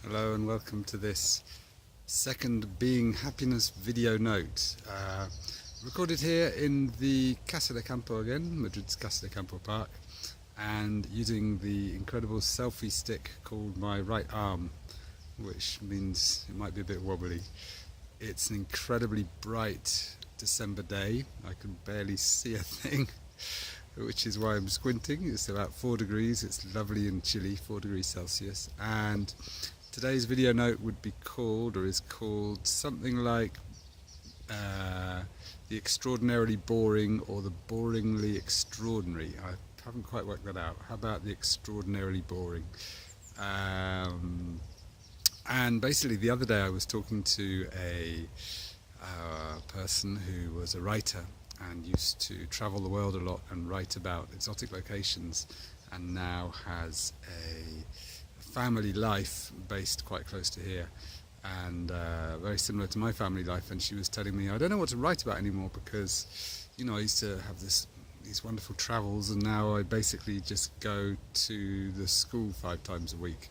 Hello and welcome to this second Being Happiness video note. Recorded here in the Casa de Campo again, Madrid's Casa de Campo Park, and using the incredible selfie stick called my right arm, which means it might be a bit wobbly. It's an incredibly bright December day. I can barely see a thing, which is why I'm squinting. It's about 4 degrees, it's lovely and chilly, 4 degrees Celsius, and today's video note would be called, or is called, something like The Extraordinarily Boring or The Boringly Extraordinary. I haven't quite worked that out. How about The Extraordinarily Boring? And basically the other day I was talking to a person who was a writer and used to travel the world a lot and write about exotic locations, and now has a family life based quite close to here, and very similar to my family life. And she was telling me, I don't know what to write about anymore because, you know, I used to have these wonderful travels, and now I basically just go to the school 5 times a week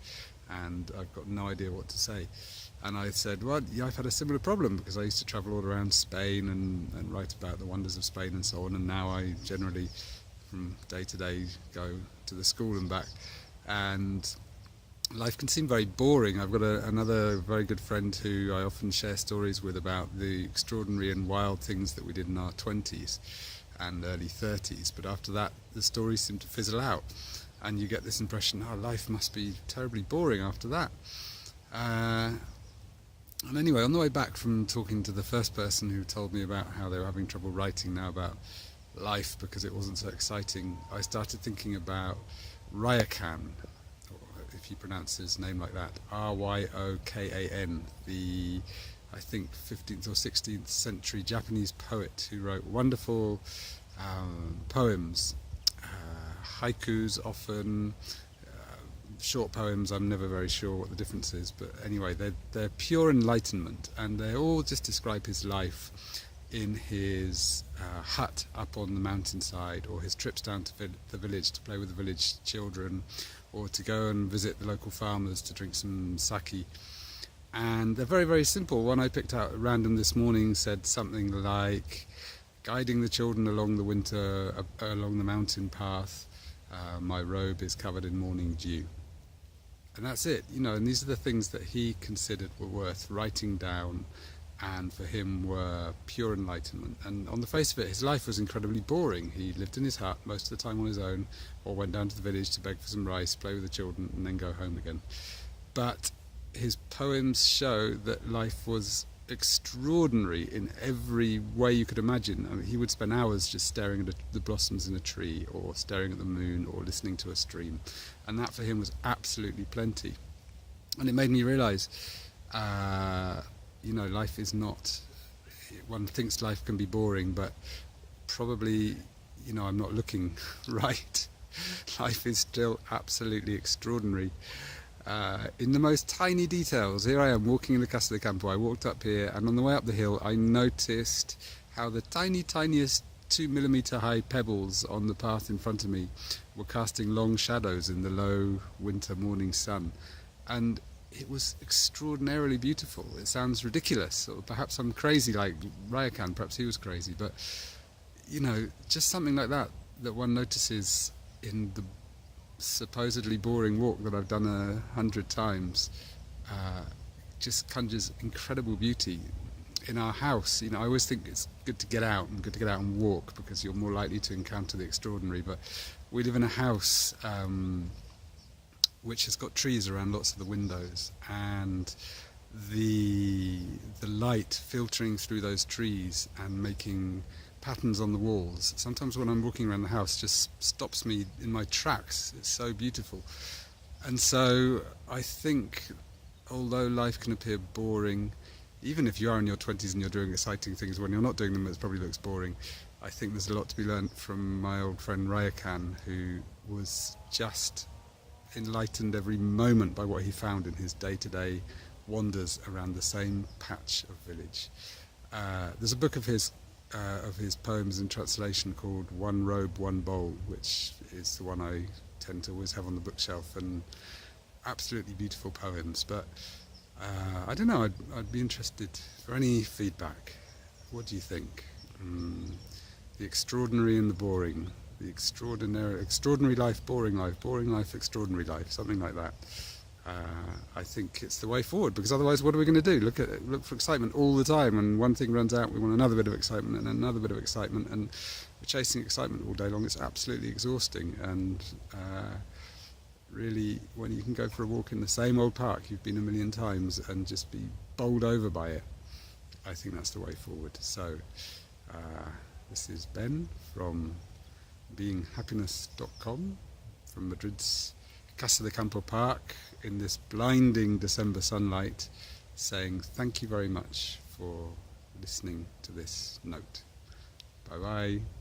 and I've got no idea what to say. And I said, well, yeah, I've had a similar problem because I used to travel all around Spain and write about the wonders of Spain and so on, and now I generally from day to day go to the school and back, and life can seem very boring. I've got another very good friend who I often share stories with about the extraordinary and wild things that we did in our 20s and early 30s, but after that the stories seem to fizzle out and you get this impression, oh, life must be terribly boring after that. And anyway, on the way back from talking to the first person who told me about how they were having trouble writing now about life because it wasn't so exciting, I started thinking about Ryokan, if you pronounce his name like that, Ryokan, the, I think, 15th or 16th century Japanese poet who wrote wonderful poems, haikus often, short poems. I'm never very sure what the difference is, but anyway, they're pure enlightenment, and they all just describe his life in his hut up on the mountainside, or his trips down to the village to play with the village children, or to go and visit the local farmers to drink some sake. And they're very, very simple. One I picked out at random this morning said something like, guiding the children along the mountain path, my robe is covered in morning dew. And that's it, you know, and these are the things that he considered were worth writing down, and for him were pure enlightenment. And on the face of it, his life was incredibly boring. He lived in his hut most of the time on his own, or went down to the village to beg for some rice, play with the children, and then go home again. But his poems show that life was extraordinary in every way you could imagine. I mean, he would spend hours just staring at the blossoms in a tree, or staring at the moon, or listening to a stream, and that for him was absolutely plenty. And it made me realise, you know, life is not, one thinks life can be boring, but probably, you know, I'm not looking right. Life is still absolutely extraordinary. In the most tiny details. Here I am walking in the Casa de Campo. I walked up here, and on the way up the hill I noticed how the tiniest 2mm high pebbles on the path in front of me were casting long shadows in the low winter morning sun, and it was extraordinarily beautiful. It sounds ridiculous, or perhaps I'm crazy like Ryokan, perhaps he was crazy, but you know, just something like that one notices in the supposedly boring walk that I've done 100 times, just conjures incredible beauty. In our house, you know, I always think it's good to get out and walk because you're more likely to encounter the extraordinary, but we live in a house which has got trees around lots of the windows, and the light filtering through those trees and making patterns on the walls, sometimes when I'm walking around the house, just stops me in my tracks. It's so beautiful. And so I think, although life can appear boring, even if you are in your 20s and you're doing exciting things, when you're not doing them it probably looks boring. I think there's a lot to be learnt from my old friend Ryokan, who was just enlightened every moment by what he found in his day-to-day wanders around the same patch of village. There's a book of his poems in translation called One Robe, One Bowl, which is the one I tend to always have on the bookshelf, and absolutely beautiful poems, but I don't know, I'd be interested for any feedback. What do you think? The extraordinary and the boring, the extraordinary life, boring life, extraordinary life, something like that. I think it's the way forward, because otherwise what are we going to do? Look for excitement all the time, and one thing runs out, we want another bit of excitement and another bit of excitement, and we're chasing excitement all day long. It's absolutely exhausting, and really, when you can go for a walk in the same old park you've been a million times and just be bowled over by it, I think that's the way forward. So this is Ben from beinghappiness.com from Madrid's Casa de Campo Park in this blinding December sunlight, saying thank you very much for listening to this note. Bye bye.